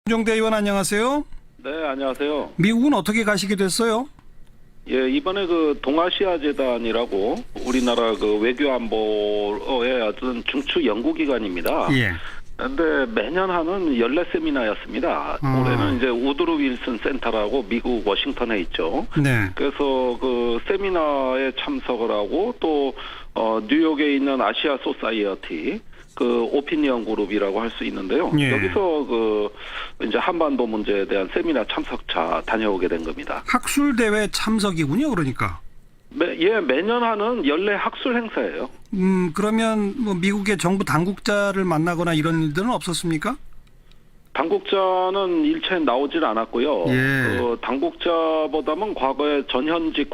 김종대 의원 안녕하세요. 네, 안녕하세요. 미국은 어떻게 가시게 됐어요? 예, 이번에 그 동아시아 재단이라고 우리나라 그 외교안보의 어떤 중추 연구기관입니다. 예. 근데 매년 하는 연례 세미나였습니다. 올해는 이제 우드로 윌슨 센터라고 미국 워싱턴에 있죠. 네. 그래서 그 세미나에 참석을 하고 또 뉴욕에 있는 아시아 소사이어티 그 오피니언 그룹이라고 할 수 있는데요. 예. 여기서 그 이제 한반도 문제에 대한 세미나 참석차 다녀오게 된 겁니다. 학술 대회 참석이군요. 그러니까. 매년 하는 연례 학술 행사예요. 그러면 뭐 미국의 정부 당국자를 만나거나 이런 일들은 없었습니까? 당국자는 일체에 나오질 않았고요. 예. 그 당국자보다는 과거에 전직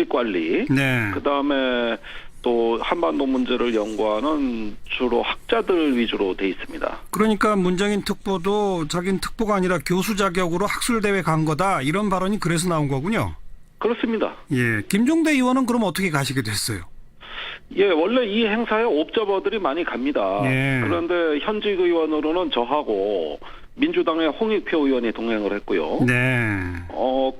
관리, 네. 그 다음에 또 한반도 문제를 연구하는 주로 학자들 위주로 돼 있습니다. 그러니까 문정인 특보도 자기는 특보가 아니라 교수 자격으로 학술 대회 간 거다 이런 발언이 그래서 나온 거군요. 그렇습니다. 예. 김종대 의원은 그럼 어떻게 가시게 됐어요? 예, 원래 이 행사에 옵저버들이 많이 갑니다. 예. 그런데 현직 의원으로는 저하고 민주당의 홍익표 의원이 동행을 했고요. 네.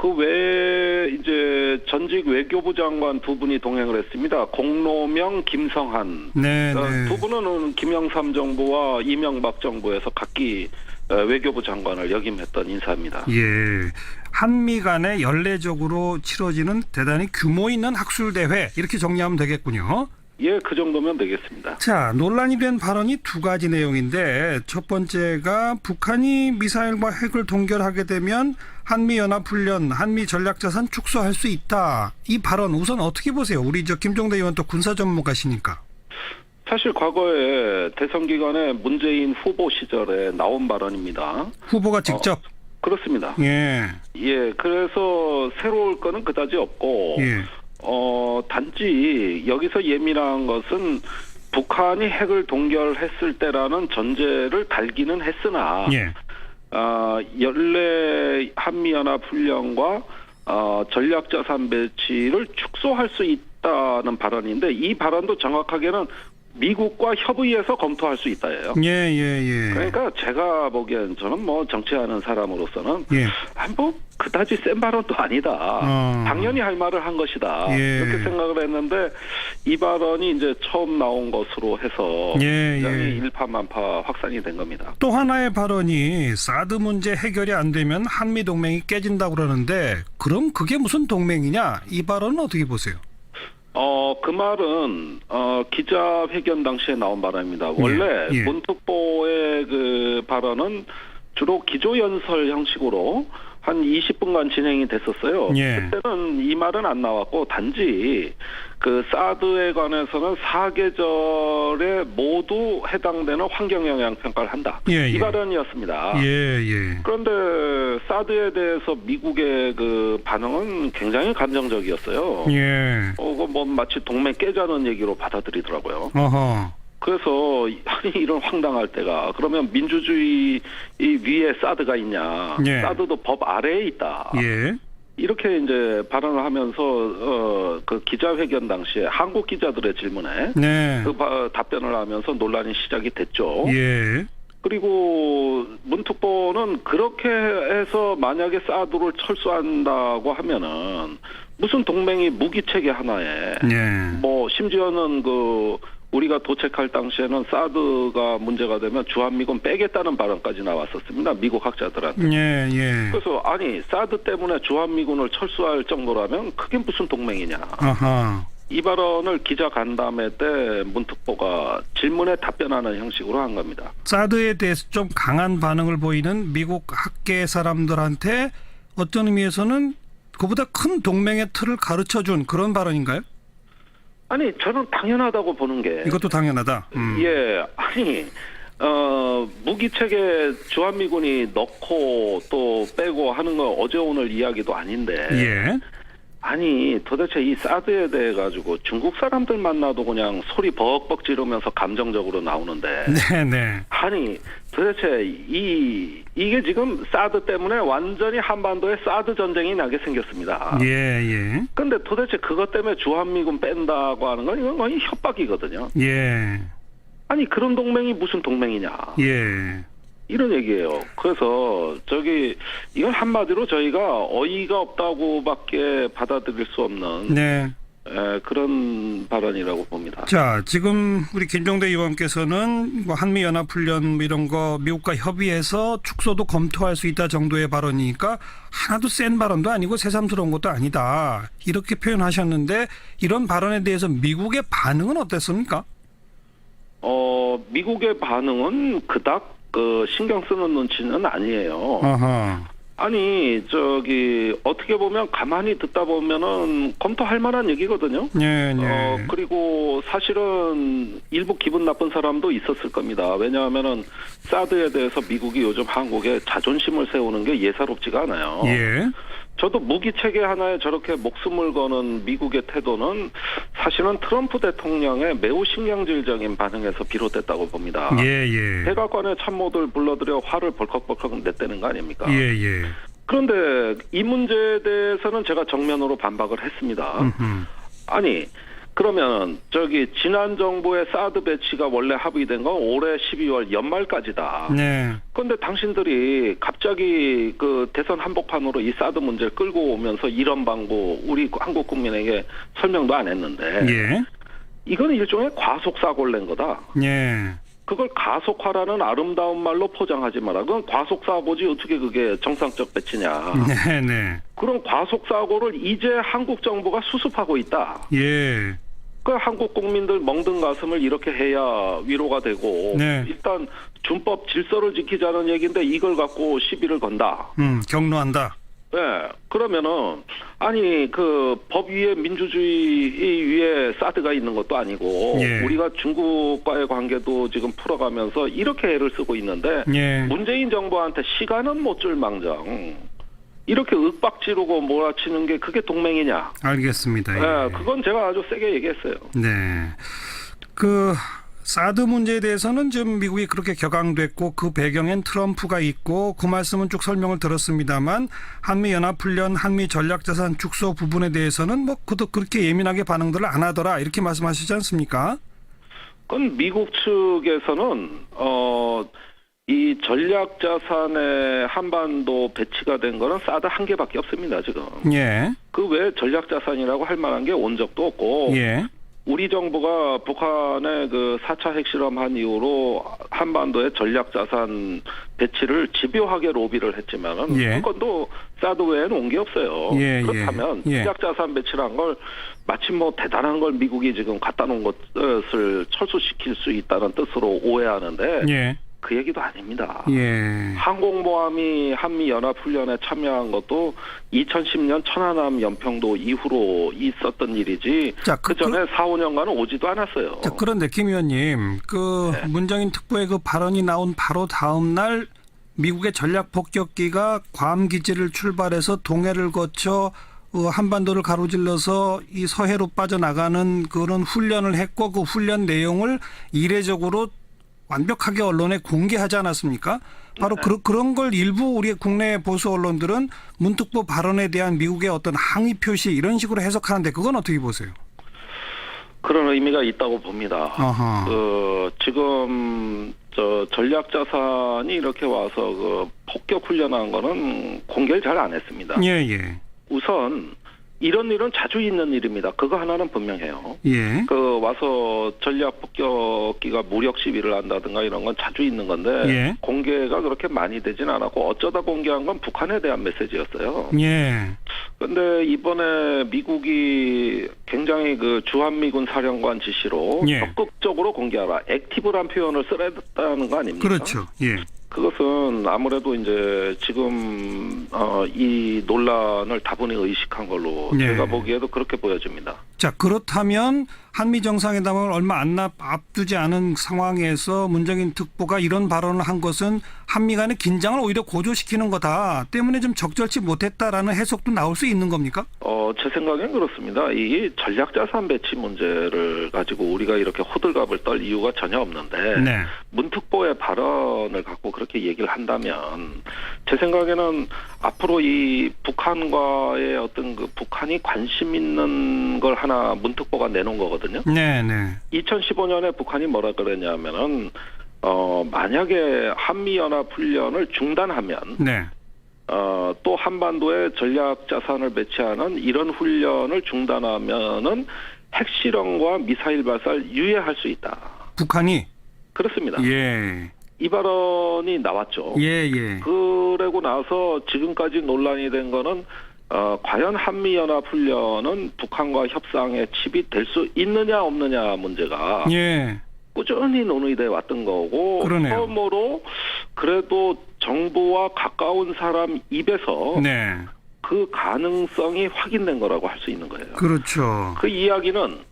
그 외에 이제 전직 외교부 장관 두 분이 동행을 했습니다. 공로명, 김성한. 네. 두 분은 김영삼 정부와 이명박 정부에서 각기 외교부 장관을 역임했던 인사입니다. 예. 한미 간에 연례적으로 치러지는 대단히 규모 있는 학술 대회 이렇게 정리하면 되겠군요. 예, 그 정도면 되겠습니다. 자, 논란이 된 발언이 두 가지 내용인데 첫 번째가 북한이 미사일과 핵을 동결하게 되면 한미연합훈련, 한미전략자산 축소할 수 있다. 이 발언 우선 어떻게 보세요? 우리 김종대 의원 또 군사 전문가시니까. 사실 과거에 대선 기간에 문재인 후보 시절에 나온 발언입니다. 후보가 직접. 그렇습니다. 예. 예, 그래서 새로울 거는 그다지 없고, 예. 단지 여기서 예민한 것은 북한이 핵을 동결했을 때라는 전제를 달기는 했으나, 예. 연례 한미연합훈련과 전략자산 배치를 축소할 수 있다는 발언인데 이 발언도 정확하게는 미국과 협의해서 검토할 수 있다예요. 예. 그러니까 제가 보기엔 저는 뭐 정치하는 사람으로서는 예. 뭐 그다지 센 발언도 아니다. 당연히 할 말을 한 것이다. 예. 이렇게 생각을 했는데 이 발언이 이제 처음 나온 것으로 해서 굉장히 일파만파 확산이 된 겁니다. 또 하나의 발언이 사드 문제 해결이 안 되면 한미 동맹이 깨진다고 그러는데 그럼 그게 무슨 동맹이냐? 이 발언은 어떻게 보세요? 그 말은 기자회견 당시에 나온 발언입니다. 원래 문특보의 그 발언은 주로 기조연설 형식으로 한 20분간 진행이 됐었어요. 그때는 이 말은 안 나왔고 단지 그 사드에 관해서는 4계절에 모두 해당되는 환경영향 평가를 한다. 이 발언이었습니다. 그런데 사드에 대해서 미국의 그 반응은 굉장히 감정적이었어요. 뭐 마치 동맹 깨자는 얘기로 받아들이더라고요. 그래서 아니 이런 황당할 때가 그러면 민주주의 위에 사드가 있냐? 사드도 법 아래에 있다. 이렇게 이제 발언을 하면서 그 기자회견 당시에 한국 기자들의 질문에 그 답변을 하면서 논란이 시작이 됐죠. 그리고 문특보는 그렇게 해서 만약에 사드를 철수한다고 하면은 무슨 동맹이 무기 체계 하나에 뭐 심지어는 그 우리가 도착할 당시에는 사드가 문제가 되면 주한미군 빼겠다는 발언까지 나왔었습니다. 미국 학자들한테. 그래서 아니 사드 때문에 주한미군을 철수할 정도라면 그게 무슨 동맹이냐. 이 발언을 기자 간담회 때 문특보가 질문에 답변하는 형식으로 한 겁니다. 사드에 대해서 좀 강한 반응을 보이는 미국 학계 사람들한테 어떤 의미에서는 그보다 큰 동맹의 틀을 가르쳐준 그런 발언인가요? 아니 저는 당연하다고 보는 게 이것도 당연하다. 아니 무기체계 주한미군이 넣고 또 빼고 하는 건 어제 오늘 이야기도 아닌데 아니 도대체 이 사드에 대해 가지고 중국 사람들 만나도 그냥 소리 벅벅 지르면서 감정적으로 나오는데 아니 도대체 이게 지금 사드 때문에 완전히 한반도에 사드 전쟁이 나게 생겼습니다. 근데 도대체 그것 때문에 주한미군 뺀다고 하는 건 이건 거의 협박이거든요. 아니 그런 동맹이 무슨 동맹이냐. 이런 얘기예요. 그래서 이건 한마디로 저희가 어이가 없다고밖에 받아들일 수 없는 네. 그런 발언이라고 봅니다. 자, 지금 우리 김종대 의원께서는 뭐 한미연합훈련 이런 거 미국과 협의해서 축소도 검토할 수 있다 정도의 발언이니까 하나도 센 발언도 아니고 새삼스러운 것도 아니다. 이렇게 표현하셨는데 이런 발언에 대해서 미국의 반응은 어땠습니까? 미국의 반응은 그닥 신경 쓰는 눈치는 아니에요. 아하. 아니 어떻게 보면 가만히 듣다 보면은 검토할 만한 얘기거든요. 네, 네. 그리고 사실은 일부 기분 나쁜 사람도 있었을 겁니다. 왜냐하면은 사드에 대해서 미국이 요즘 한국에 자존심을 세우는 게 예사롭지가 않아요. 예. 저도 무기 체계 하나에 저렇게 목숨을 거는 미국의 태도는 사실은 트럼프 대통령의 매우 신경질적인 반응에서 비롯됐다고 봅니다. 예. 백악관의 참모들 불러들여 화를 벌컥벌컥 냈다는 거 아닙니까? 예. 그런데 이 문제에 대해서는 제가 정면으로 반박을 했습니다. 아니 그러면 지난 정부의 사드 배치가 원래 합의된 건 올해 12월 연말까지다. 네. 그런데 당신들이 갑자기 대선 한복판으로 이 사드 문제를 끌고 오면서 이런 방구 우리 한국 국민에게 설명도 안 했는데 예. 이건 일종의 과속사고를 낸 거다. 예. 그걸 가속화라는 아름다운 말로 포장하지 마라. 그건 과속사고지 어떻게 그게 정상적 배치냐. 네. 그런 과속사고를 이제 한국 정부가 수습하고 있다. 예. 그 한국 국민들 멍든 가슴을 이렇게 해야 위로가 되고 네. 일단 준법 질서를 지키자는 얘기인데 이걸 갖고 시비를 건다. 격노한다. 네, 그러면은 아니 법 위에 민주주의 위에 사드가 있는 것도 아니고 예. 우리가 중국과의 관계도 지금 풀어가면서 이렇게 애를 쓰고 있는데 예. 문재인 정부한테 시간은 못 줄 망정 이렇게 윽박 지르고 몰아치는 게 그게 동맹이냐? 알겠습니다. 네, 그건 제가 아주 세게 얘기했어요. 네. 사드 문제에 대해서는 지금 미국이 그렇게 격앙됐고 그 배경엔 트럼프가 있고 그 말씀은 쭉 설명을 들었습니다만 한미연합훈련, 한미전략자산 축소 부분에 대해서는 뭐 그렇게 예민하게 반응들을 안 하더라 이렇게 말씀하시지 않습니까? 그건 미국 측에서는 이 전략자산의 한반도 배치가 된 거는 사드 한 개밖에 없습니다 지금. 예. 그 외에 전략자산이라고 할 만한 게 온 적도 없고. 예. 우리 정부가 북한의 4차 핵실험한 이후로 한반도의 전략자산 배치를 집요하게 로비를 했지만은 예. 그것도 사드 외에는 온 게 없어요. 예. 그렇다면 전략자산 배치란 걸 마치 뭐 대단한 걸 미국이 지금 갖다 놓은 것을 철수시킬 수 있다는 뜻으로 오해하는데 예. 그 얘기도 아닙니다. 예. 항공모함이 한미연합훈련에 참여한 것도 2010년 천안함 연평도 이후로 있었던 일이지 그 전에 4, 5년간은 오지도 않았어요. 자, 그런데 김 의원님 네. 문정인 특보의 그 발언이 나온 바로 다음 날 미국의 전략 폭격기가 괌 기지를 출발해서 동해를 거쳐 한반도를 가로질러서 이 서해로 빠져나가는 그런 훈련을 했고 그 훈련 내용을 이례적으로 완벽하게 언론에 공개하지 않았습니까? 바로 그런 걸 일부 우리 국내 보수 언론들은 문특보 발언에 대한 미국의 어떤 항의 표시 이런 식으로 해석하는데 그건 어떻게 보세요? 그런 의미가 있다고 봅니다. 지금 전략자산이 이렇게 와서 폭격 훈련한 거는 공개를 잘 안 했습니다. 예. 우선 이런 일은 자주 있는 일입니다. 그거 하나는 분명해요. 예. 와서 전략 폭격기가 무력 시위를 한다든가 이런 건 자주 있는 건데 예. 공개가 그렇게 많이 되진 않았고 어쩌다 공개한 건 북한에 대한 메시지였어요. 예. 그런데 이번에 미국이 굉장히 주한미군 사령관 지시로 적극적으로 공개하라. 액티브란 표현을 써야 됐다는 거 아닙니까? 그렇죠. 예. 그것은 아무래도 이제 지금 이 논란을 다분히 의식한 걸로 제가 보기에도 그렇게 보여집니다. 자, 그렇다면 한미 정상회담을 얼마 앞두지 않은 상황에서 문정인 특보가 이런 발언을 한 것은 한미 간의 긴장을 오히려 고조시키는 거다 때문에 좀 적절치 못했다라는 해석도 나올 수 있는 겁니까? 제 생각엔 그렇습니다. 이 전략자산 배치 문제를 가지고 우리가 이렇게 호들갑을 떨 이유가 전혀 없는데 문 특보의 발언을 갖고 그렇게 얘기를 한다면 제 생각에는 앞으로 이 북한과의 어떤 북한이 관심 있는 걸 하나 문 특보가 내놓은 거거든요. 2015년에 북한이 뭐라 그랬냐면은 만약에 한미연합훈련을 중단하면 네. 또 한반도에 전략자산을 배치하는 이런 훈련을 중단하면은 핵실험과 미사일 발사를 유예할 수 있다. 북한이? 그렇습니다. 예. 이 발언이 나왔죠. 예, 예. 그러고 나서 지금까지 논란이 된 거는 과연 한미연합훈련은 북한과 협상에 칩이 될 수 있느냐 없느냐 문제가 예. 꾸준히 논의돼 왔던 거고 그러네요. 처음으로 그래도 정부와 가까운 사람 입에서 네. 그 가능성이 확인된 거라고 할 수 있는 거예요. 그렇죠. 그 이야기는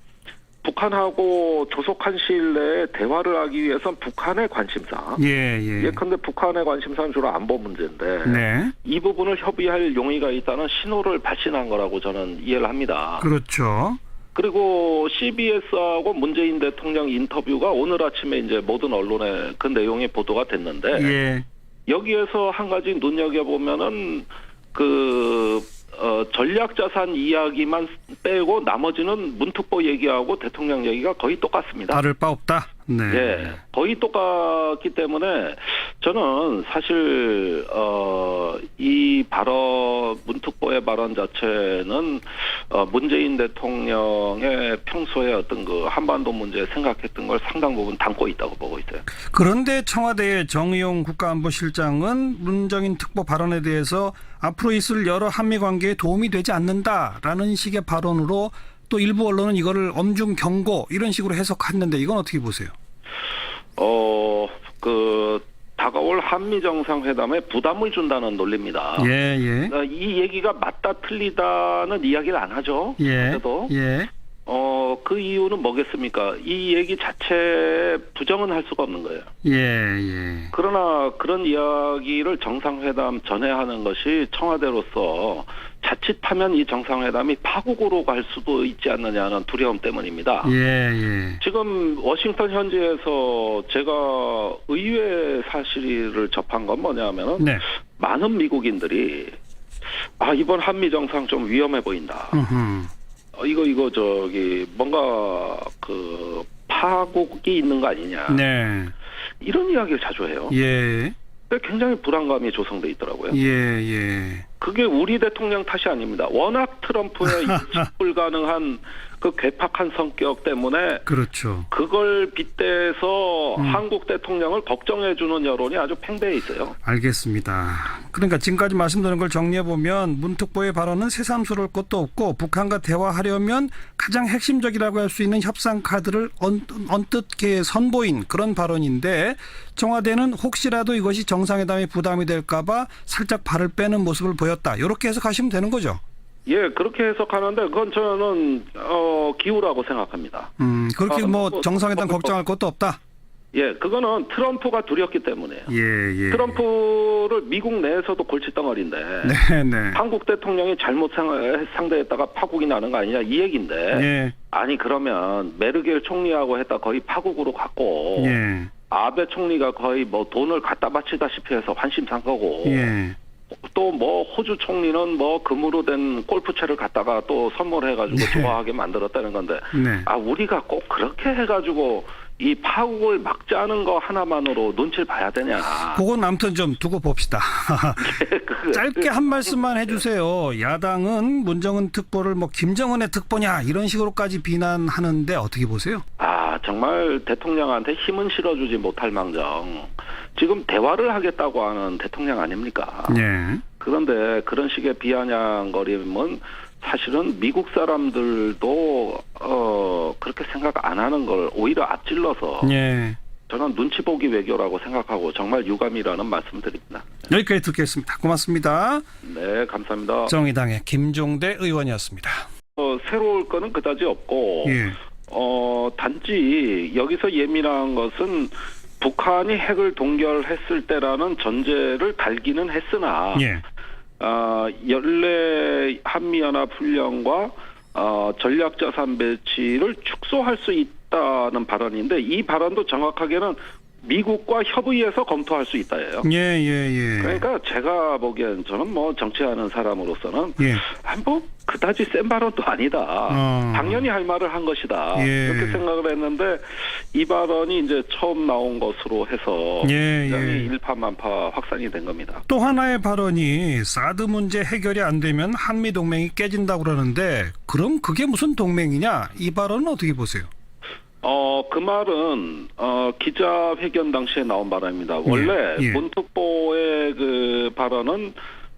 북한하고 조속한 시일 내에 대화를 하기 위해선 북한의 관심사. 예, 예. 예컨대 북한의 관심사는 주로 안보 문제인데 네. 이 부분을 협의할 용의가 있다는 신호를 발신한 거라고 저는 이해를 합니다. 그렇죠. 그리고 CBS하고 문재인 대통령 인터뷰가 오늘 아침에 이제 모든 언론에 그 내용이 보도가 됐는데 예. 여기에서 한 가지 눈여겨보면은 전략자산 이야기만 빼고 나머지는 문특보 얘기하고 대통령 얘기가 거의 똑같습니다. 다를 바 없다. 네. 예, 거의 똑같기 때문에 저는 사실 이 발언 문특보의 발언 자체는 문재인 대통령의 평소에 어떤 그 한반도 문제 생각했던 걸 상당 부분 담고 있다고 보고 있어요. 그런데 청와대의 정의용 국가안보실장은 문정인 특보 발언에 대해서 앞으로 있을 여러 한미 관계에 도움이 되지 않는다라는 식의 발언으로 또 일부 언론은 이거를 엄중 경고 이런 식으로 해석했는데 이건 어떻게 보세요? 다가올 한미 정상회담에 부담을 준다는 논리입니다. 예, 예. 이 얘기가 맞다 틀리다는 이야기를 안 하죠. 예. 그래도 예. 그 이유는 뭐겠습니까? 이 얘기 자체에 부정은 할 수가 없는 거예요. 예, 예. 그러나 그런 이야기를 정상회담 전에 하는 것이 청와대로서 자칫하면 이 정상회담이 파국으로 갈 수도 있지 않느냐는 두려움 때문입니다. 예, 예. 지금 워싱턴 현지에서 제가 의외의 사실을 접한 건 뭐냐면은 네. 많은 미국인들이 이번 한미 정상 좀 위험해 보인다. 이거 뭔가 파국이 있는 거 아니냐. 네. 이런 이야기를 자주 해요. 예. 굉장히 불안감이 조성돼 있더라고요. 예, 예. 그게 우리 대통령 탓이 아닙니다. 워낙 트럼프의 인식 불가능한 그 괴팍한 성격 때문에 그렇죠. 그걸 빗대서 한국 대통령을 걱정해주는 여론이 아주 팽배해 있어요. 알겠습니다. 그러니까 지금까지 말씀드린 걸 정리해보면 문특보의 발언은 새삼스러울 것도 없고 북한과 대화하려면 가장 핵심적이라고 할 수 있는 협상 카드를 언뜻 선보인 그런 발언인데 청와대는 혹시라도 이것이 정상회담에 부담이 될까 봐 살짝 발을 빼는 모습을 보였다. 이렇게 해석하시면 되는 거죠. 예, 그렇게 해석하는데 그건 저는 기우라고 생각합니다. 그렇게 정상회담 걱정할 것도 없다. 예, 그거는 트럼프가 두렵기 때문에요. 예, 예. 트럼프를 미국 내에서도 골칫덩어리인데 네, 네. 한국 대통령이 잘못 상대했다가 파국이 나는 거 아니냐 이 얘기인데 예. 아니 그러면 메르겔 총리하고 했다 거의 파국으로 갔고 예. 아베 총리가 거의 돈을 갖다 바치다시피 해서 환심 산 거고 예. 또 호주 총리는 금으로 된 골프채를 갖다가 또 선물해가지고 네. 좋아하게 만들었다는 건데 네. 우리가 꼭 그렇게 해가지고 이 파국을 막자는 거 하나만으로 눈치를 봐야 되냐. 그건 아무튼 좀 두고 봅시다. 짧게 한 말씀만 해주세요. 야당은 문정은 특보를 김정은의 특보냐 이런 식으로까지 비난하는데 어떻게 보세요? 정말 대통령한테 힘은 실어주지 못할 망정 지금 대화를 하겠다고 하는 대통령 아닙니까? 네. 그런데 그런 식의 비아냥거림은 사실은 미국 사람들도 그렇게 생각 안 하는 걸 오히려 앞질러서 네. 저는 눈치 보기 외교라고 생각하고 정말 유감이라는 말씀드립니다. 여기까지 듣겠습니다. 고맙습니다. 네, 감사합니다. 정의당의 김종대 의원이었습니다. 새로울 거는 그다지 없고 예. 단지 여기서 예민한 것은 북한이 핵을 동결했을 때라는 전제를 달기는 했으나 예. 연례 한미연합훈련과 전략자산 배치를 축소할 수 있다는 발언인데 이 발언도 정확하게는 미국과 협의해서 검토할 수 있다예요. 예. 그러니까 제가 보기엔 저는 뭐 정치하는 사람으로서는 예. 뭐 그다지 센 발언도 아니다. 당연히 할 말을 한 것이다. 예. 이렇게 생각을 했는데 이 발언이 이제 처음 나온 것으로 해서 굉장히 일파만파 확산이 된 겁니다. 또 하나의 발언이 사드 문제 해결이 안 되면 한미 동맹이 깨진다고 그러는데 그럼 그게 무슨 동맹이냐? 이 발언은 어떻게 보세요? 그 말은 기자회견 당시에 나온 발언입니다. 원래 문특보의 그 발언은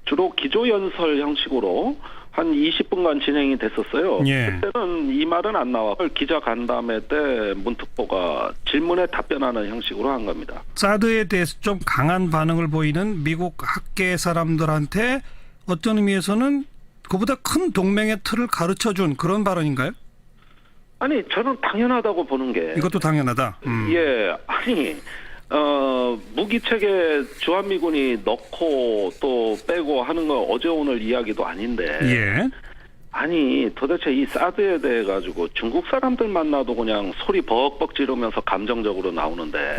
주로 기조연설 형식으로 한 20분간 진행이 됐었어요. 그때는 이 말은 안 나와. 기자 간담회 때 문특보가 질문에 답변하는 형식으로 한 겁니다. 사드에 대해서 좀 강한 반응을 보이는 미국 학계 사람들한테 어떤 의미에서는 그보다 큰 동맹의 틀을 가르쳐준 그런 발언인가요? 아니 저는 당연하다고 보는 게 이것도 당연하다. 예, 아니 무기체계 주한미군이 넣고 또 빼고 하는 거 어제 오늘 이야기도 아닌데 아니 도대체 이 사드에 대해 가지고 중국 사람들 만나도 그냥 소리 벅벅 지르면서 감정적으로 나오는데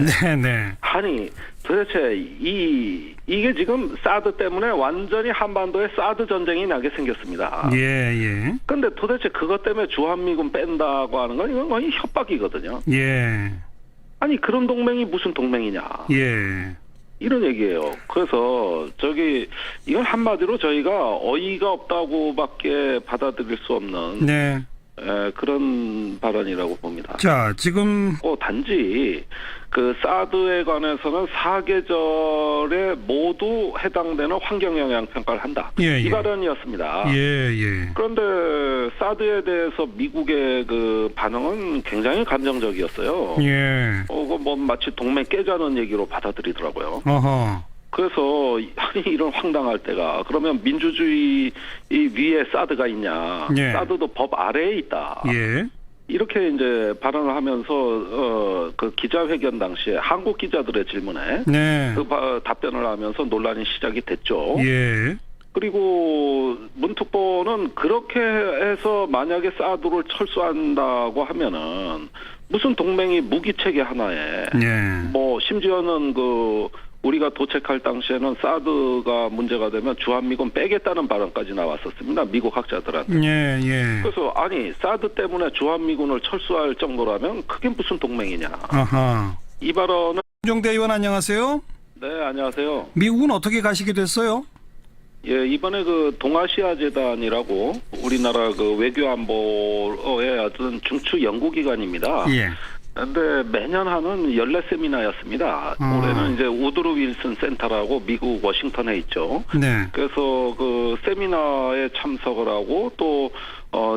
아니 도대체 이게 지금 사드 때문에 완전히 한반도에 사드 전쟁이 나게 생겼습니다. 근데 도대체 그것 때문에 주한미군 뺀다고 하는 건 이건 거의 협박이거든요. 아니 그런 동맹이 무슨 동맹이냐. 이런 얘기예요. 그래서 이건 한마디로 저희가 어이가 없다고밖에 받아들일 수 없는 그런 발언이라고 봅니다. 자, 지금 단지 그 사드에 관해서는 4계절에 모두 해당되는 환경영향 평가를 한다. 이 발언이었습니다. 그런데 사드에 대해서 미국의 그 반응은 굉장히 감정적이었어요. 뭐 마치 동맹 깨자는 얘기로 받아들이더라고요. 그래서 아니 이런 황당할 때가 그러면 민주주의 위에 사드가 있냐? 사드도 법 아래에 있다. 이렇게 이제 발언을 하면서 그 기자회견 당시에 한국 기자들의 질문에 그 답변을 하면서 논란이 시작이 됐죠. 그리고 문특보는 그렇게 해서 만약에 사드를 철수한다고 하면은 무슨 동맹이 무기체계 하나에 뭐 심지어는 우리가 도착할 당시에는 사드가 문제가 되면 주한미군 빼겠다는 발언까지 나왔었습니다. 미국 학자들한테. 그래서 아니 사드 때문에 주한미군을 철수할 정도라면 그게 무슨 동맹이냐. 이 발언은 김종대 의원 안녕하세요. 네, 안녕하세요. 미국은 어떻게 가시게 됐어요? 이번에 그 동아시아 재단이라고 우리나라 그 외교안보의 어떤 중추 연구기관입니다. 근데 매년 하는 연례 세미나였습니다. 올해는 이제 우드로 윌슨 센터라고 미국 워싱턴에 있죠. 그래서 그 세미나에 참석을 하고 또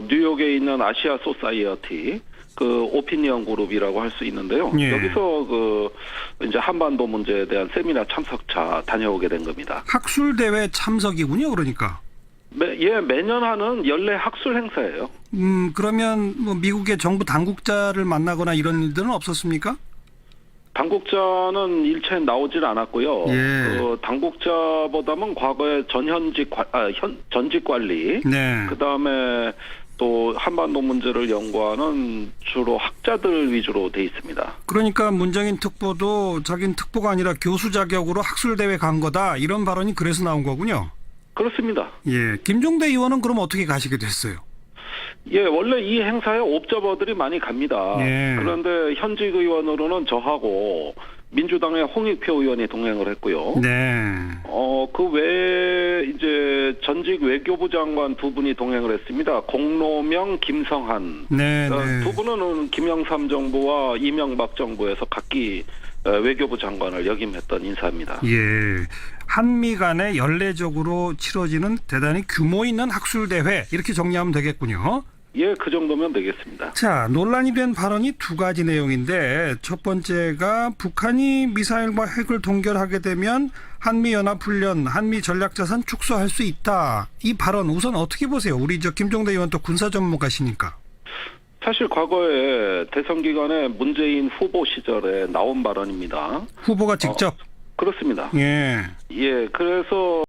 뉴욕에 있는 아시아 소사이어티 그 오피니언 그룹이라고 할 수 있는데요. 여기서 이제 한반도 문제에 대한 세미나 참석차 다녀오게 된 겁니다. 학술 대회 참석이군요, 그러니까. 매년 하는 연례 학술 행사예요. 그러면 뭐 미국의 정부 당국자를 만나거나 이런 일들은 없었습니까? 당국자는 일체에 나오질 않았고요. 그 당국자보다는 과거에 전직 관리, 그 다음에 또 한반도 문제를 연구하는 주로 학자들 위주로 돼 있습니다. 그러니까 문정인 특보도 자기는 특보가 아니라 교수 자격으로 학술 대회 간 거다 이런 발언이 그래서 나온 거군요. 그렇습니다. 김종대 의원은 그럼 어떻게 가시게 됐어요? 원래 이 행사에 옵저버들이 많이 갑니다. 그런데 현직 의원으로는 저하고 민주당의 홍익표 의원이 동행을 했고요. 그 외에 이제 전직 외교부 장관 두 분이 동행을 했습니다. 공로명, 김성한. 두 분은 김영삼 정부와 이명박 정부에서 각기 외교부 장관을 역임했던 인사입니다. 한미 간에 연례적으로 치러지는 대단히 규모 있는 학술 대회 이렇게 정리하면 되겠군요. 그 정도면 되겠습니다. 자, 논란이 된 발언이 두 가지 내용인데 첫 번째가 북한이 미사일과 핵을 동결하게 되면 한미연합훈련, 한미전략자산 축소할 수 있다. 이 발언 우선 어떻게 보세요? 우리 김종대 의원 또 군사 전문가시니까. 사실 과거에 대선 기간에 문재인 후보 시절에 나온 발언입니다. 후보가 직접? 그렇습니다. 예. 예, 그래서